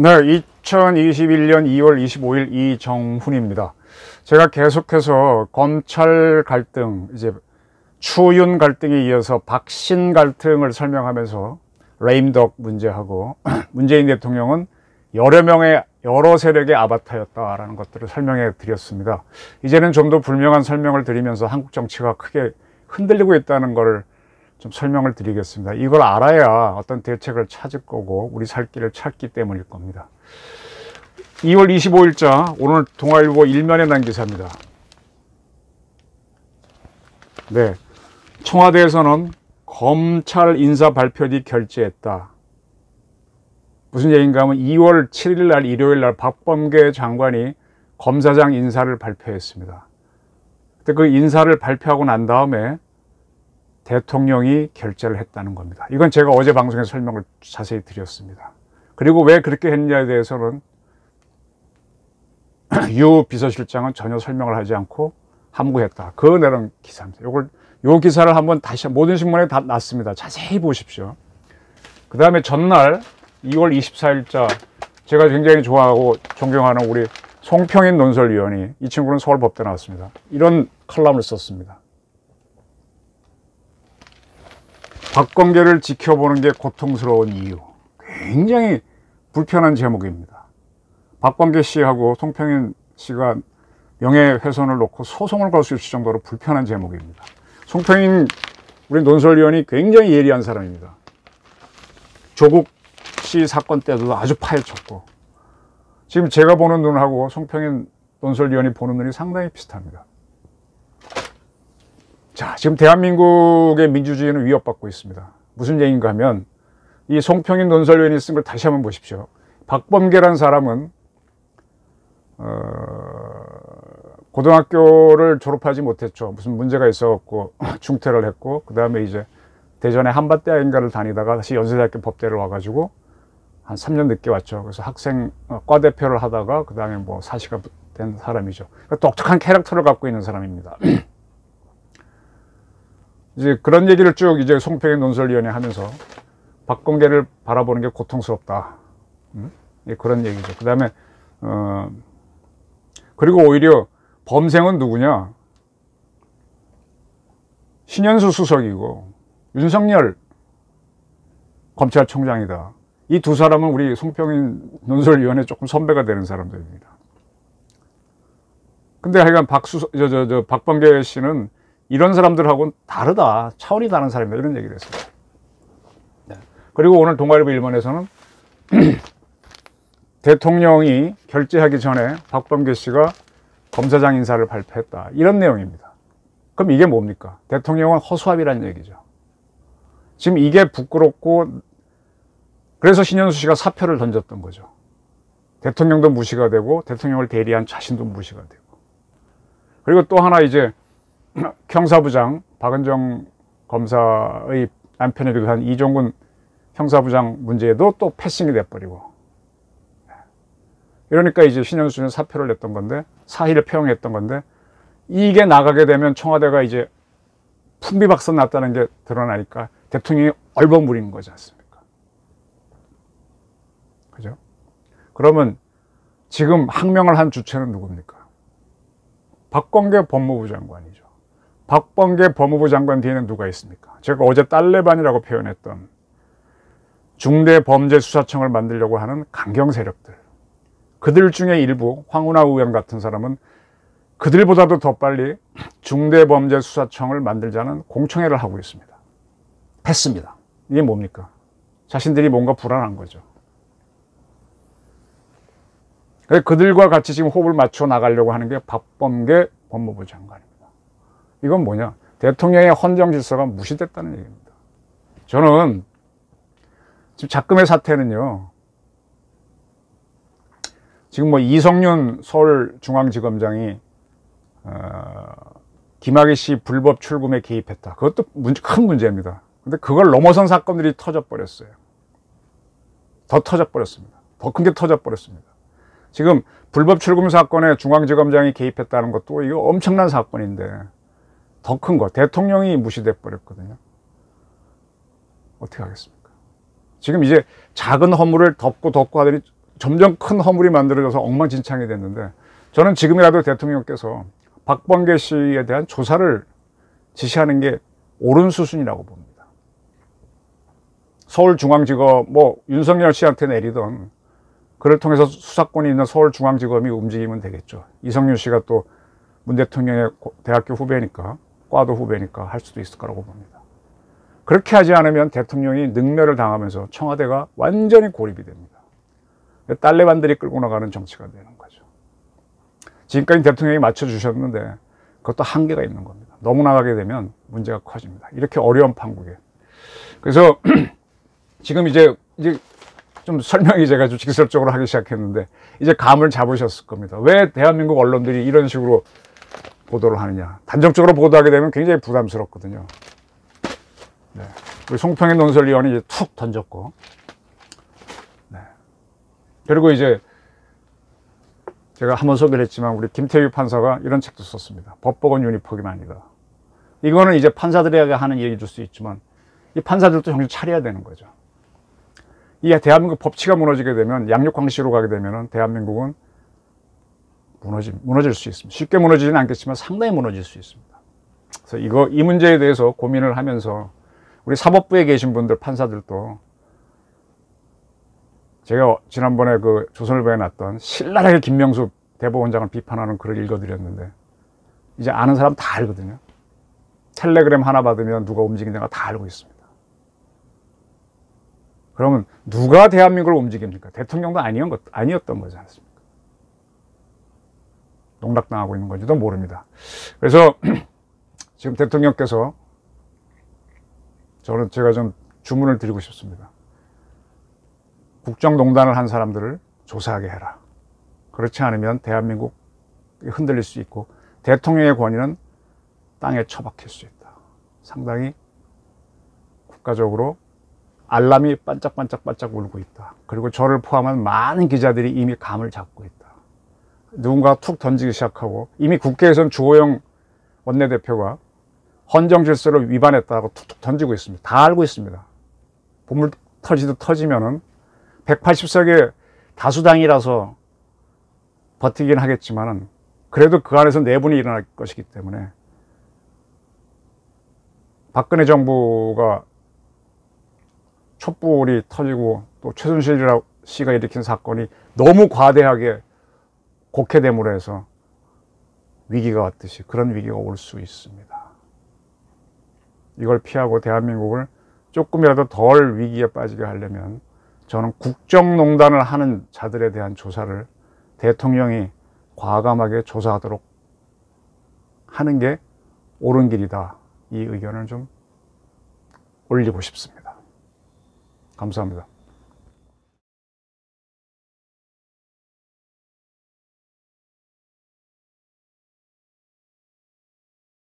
네, 2021년 2월 25일 이정훈입니다. 제가 계속해서 검찰 갈등, 이제 추윤 갈등에 이어서 박신 갈등을 설명하면서 레임덕 문제하고 문재인 대통령은 여러 세력의 아바타였다라는 것들을 설명해 드렸습니다. 이제는 좀 더 분명한 설명을 드리면서 한국 정치가 크게 흔들리고 있다는 것을 좀 설명을 드리겠습니다. 이걸 알아야 어떤 대책을 찾을 거고 우리 살 길을 찾기 때문일 겁니다. 2월 25일자 오늘 동아일보 일면에 난 기사입니다. 네, 청와대에서는 검찰 인사 발표 뒤 결재했다. 무슨 얘기인가 하면 2월 7일 날 일요일 날 박범계 장관이 검사장 인사를 발표했습니다. 근데 그 인사를 발표하고 난 다음에 대통령이 결재를 했다는 겁니다. 이건 제가 어제 방송에서 설명을 자세히 드렸습니다. 그리고 왜 그렇게 했냐에 대해서는 유 비서실장은 전혀 설명을 하지 않고 함구했다. 그 내용 기사입니다. 요 기사를 한번 다시 모든 신문에 다 났습니다. 자세히 보십시오. 그 다음에 전날 2월 24일자 제가 굉장히 좋아하고 존경하는 우리 송평인 논설위원이, 이 친구는 서울법대 나왔습니다. 이런 칼럼을 썼습니다. 박범계를 지켜보는 게 고통스러운 이유. 굉장히 불편한 제목입니다. 박범계 씨하고 송평인 씨가 명예훼손을 놓고 소송을 걸 수 있을 정도로 불편한 제목입니다. 송평인 우리 논설위원이 굉장히 예리한 사람입니다. 조국 씨 사건 때도 아주 파헤쳤고, 지금 제가 보는 눈하고 송평인 논설위원이 보는 눈이 상당히 비슷합니다. 자, 지금 대한민국의 민주주의는 위협받고 있습니다. 무슨 얘기인가 하면 이 송평인 논설위원이 쓴 걸 다시 한번 보십시오. 박범계라는 사람은 고등학교를 졸업하지 못했죠. 무슨 문제가 있어갖고 중퇴를 했고, 그 다음에 이제 대전의 한밭대학인가를 다니다가 다시 연세대학교 법대를 와가지고 한 3년 늦게 왔죠. 그래서 학생 과 대표를 하다가 그 다음에 뭐 사시가 된 사람이죠. 그러니까 독특한 캐릭터를 갖고 있는 사람입니다. 이제 그런 얘기를 쭉 이제 송평인 논설위원회 하면서 박범계를 바라보는 게 고통스럽다. 그런 얘기죠. 그 다음에 그리고 오히려 범생은 누구냐? 신현수 수석이고 윤석열 검찰총장이다. 이 두 사람은 우리 송평인 논설위원회 조금 선배가 되는 사람들입니다. 근데 하여간 박범계 씨는 이런 사람들하고는 다르다. 차원이 다른 사람이다. 이런 얘기를 했습니다. 네. 그리고 오늘 동아일보 일면에서는 대통령이 결재하기 전에 박범계 씨가 검사장 인사를 발표했다. 이런 내용입니다. 그럼 이게 뭡니까? 대통령은 허수아비라는 얘기죠. 지금 이게 부끄럽고, 그래서 신현수 씨가 사표를 던졌던 거죠. 대통령도 무시가 되고 대통령을 대리한 자신도 무시가 되고. 그리고 또 하나 이제 형사부장 박은정 검사의 남편이기도 한 이종근 형사부장 문제에도 또 패싱이 돼버리고, 이러니까 이제 신현수는 사표를 냈던 건데, 사의를 표명했던 건데, 이게 나가게 되면 청와대가 이제 풍비박산 났다는 게 드러나니까 대통령이 얼버무리는 거지 않습니까? 그죠? 그러면 지금 항명을 한 주체는 누굽니까? 박범계 법무부 장관이죠. 박범계 법무부 장관 뒤에는 누가 있습니까? 제가 어제 딸레반이라고 표현했던 중대범죄수사청을 만들려고 하는 강경 세력들. 그들 중에 일부, 황운하 의원 같은 사람은 그들보다도 더 빨리 중대범죄수사청을 만들자는 공청회를 하고 있습니다. 했습니다. 이게 뭡니까? 자신들이 뭔가 불안한 거죠. 그들과 같이 지금 호흡을 맞춰 나가려고 하는 게 박범계 법무부 장관입니다. 이건 뭐냐? 대통령의 헌정 질서가 무시됐다는 얘기입니다. 저는 지금 작금의 사태는요, 지금 뭐 이성윤 서울중앙지검장이 김학의 씨 불법 출금에 개입했다. 그것도 큰 문제입니다. 근데 그걸 넘어선 사건들이 터져버렸어요. 더 터져버렸습니다. 더 큰 게 터져버렸습니다. 지금 불법 출금 사건에 중앙지검장이 개입했다는 것도 이거 엄청난 사건인데, 더 큰 거, 대통령이 무시돼 버렸거든요. 어떻게 하겠습니까? 지금 이제 작은 허물을 덮고 하더니 점점 큰 허물이 만들어져서 엉망진창이 됐는데, 저는 지금이라도 대통령께서 박범계 씨에 대한 조사를 지시하는 게 옳은 수순이라고 봅니다. 서울중앙지검, 뭐 윤석열 씨한테 내리던 그를 통해서 수사권이 있는 서울중앙지검이 움직이면 되겠죠. 이성윤 씨가 또 문 대통령의 대학교 후배니까, 과도 후배니까 할 수도 있을 거라고 봅니다. 그렇게 하지 않으면 대통령이 능멸을 당하면서 청와대가 완전히 고립이 됩니다. 딸내반들이 끌고 나가는 정치가 되는 거죠. 지금까지 대통령이 맞춰주셨는데 그것도 한계가 있는 겁니다. 너무 나가게 되면 문제가 커집니다. 이렇게 어려운 판국에. 그래서 지금 이제 좀 설명이 제가 좀 직설적으로 하기 시작했는데, 이제 감을 잡으셨을 겁니다. 왜 대한민국 언론들이 이런 식으로 보도를 하느냐. 단정적으로 보도하게 되면 굉장히 부담스럽거든요. 네. 우리 송평의 논설위원이 이제 툭 던졌고, 네. 그리고 이제 제가 한번 소개를 했지만 우리 김태휘 판사가 이런 책도 썼습니다. 법복은 유니폼이 아니다. 이거는 이제 판사들에게 하는 얘기일 수 있지만 이 판사들도 정신 차려야 되는 거죠. 이 대한민국 법치가 무너지게 되면, 양육강식으로 가게 되면 대한민국은 무너질 수 있습니다. 쉽게 무너지지는 않겠지만 상당히 무너질 수 있습니다. 그래서 이 문제에 대해서 고민을 하면서 우리 사법부에 계신 분들, 판사들도, 제가 지난번에 그 조선일보에 났던 신랄하게 김명수 대법원장을 비판하는 글을 읽어드렸는데, 이제 아는 사람 다 알거든요. 텔레그램 하나 받으면 누가 움직이는 거 다 알고 있습니다. 그러면 누가 대한민국을 움직입니까? 대통령도 아니었던 거지 않습니까? 농락당하고 있는 건지도 모릅니다. 그래서 지금 대통령께서, 제가 좀 주문을 드리고 싶습니다. 국정농단을 한 사람들을 조사하게 해라. 그렇지 않으면 대한민국이 흔들릴 수 있고 대통령의 권위는 땅에 처박힐 수 있다. 상당히 국가적으로 알람이 반짝반짝 울고 있다. 그리고 저를 포함한 많은 기자들이 이미 감을 잡고 있다. 누군가 툭 던지기 시작하고, 이미 국회에서는 주호영 원내대표가 헌정 질서를 위반했다고 툭툭 던지고 있습니다. 다 알고 있습니다. 보물 터지듯 터지면은 180석의 다수당이라서 버티긴 하겠지만은, 그래도 그 안에서 내분이 일어날 것이기 때문에 박근혜 정부가 촛불이 터지고 또 최순실 씨가 일으킨 사건이 너무 과대하게 곡해됨으로 해서 위기가 왔듯이 그런 위기가 올 수 있습니다. 이걸 피하고 대한민국을 조금이라도 덜 위기에 빠지게 하려면 저는 국정농단을 하는 자들에 대한 조사를 대통령이 과감하게 조사하도록 하는 게 옳은 길이다. 이 의견을 좀 올리고 싶습니다. 감사합니다.